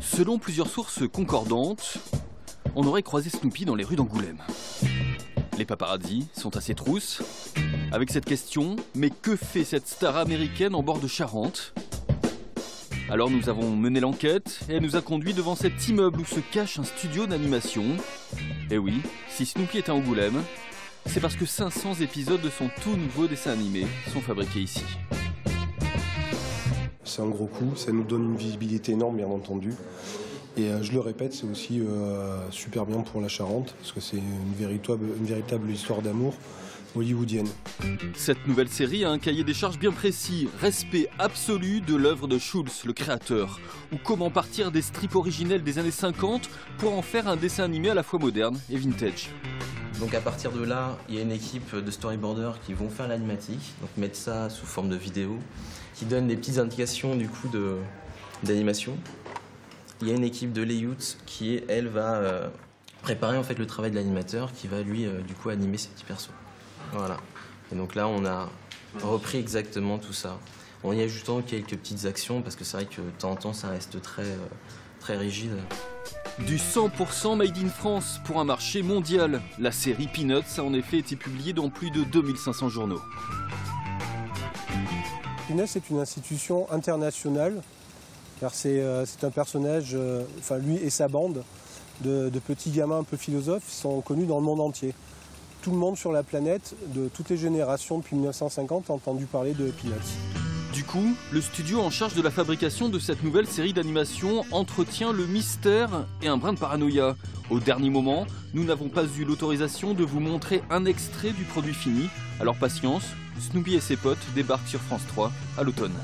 Selon plusieurs sources concordantes, on aurait croisé Snoopy dans les rues d'Angoulême. Les paparazzi sont à ses trousses avec cette question, mais que fait cette star américaine en bord de Charente? Alors nous avons mené l'enquête et elle nous a conduit devant cet immeuble où se cache un studio d'animation. Et oui, si Snoopy est à Angoulême, c'est parce que 500 épisodes de son tout nouveau dessin animé sont fabriqués ici. C'est un gros coup, ça nous donne une visibilité énorme bien entendu. Et je le répète, c'est aussi super bien pour la Charente, parce que c'est une véritable histoire d'amour hollywoodienne. Cette nouvelle série a un cahier des charges bien précis, respect absolu de l'œuvre de Schulz, le créateur, ou comment partir des strips originels des années 50 pour en faire un dessin animé à la fois moderne et vintage. Donc à partir de là, il y a une équipe de storyboarders qui vont faire l'animatique, donc mettre ça sous forme de vidéo, qui donne des petites indications du coup d'animation. Il y a une équipe de layout qui, elle, va préparer en fait le travail de l'animateur qui va lui du coup animer ces petits persos. Voilà. Et donc là, on a repris exactement tout ça, en y ajoutant quelques petites actions parce que c'est vrai que de temps en temps, ça reste très rigide. Du 100% made in France pour un marché mondial. La série Peanuts a en effet été publiée dans plus de 2500 journaux. Peanuts est une institution internationale, car c'est un personnage, lui et sa bande de petits gamins un peu philosophes, sont connus dans le monde entier. Tout le monde sur la planète, de toutes les générations depuis 1950, a entendu parler de Peanuts. Du coup, le studio en charge de la fabrication de cette nouvelle série d'animation entretient le mystère et un brin de paranoïa. Au dernier moment, nous n'avons pas eu l'autorisation de vous montrer un extrait du produit fini. Alors patience, Snoopy et ses potes débarquent sur France 3 à l'automne.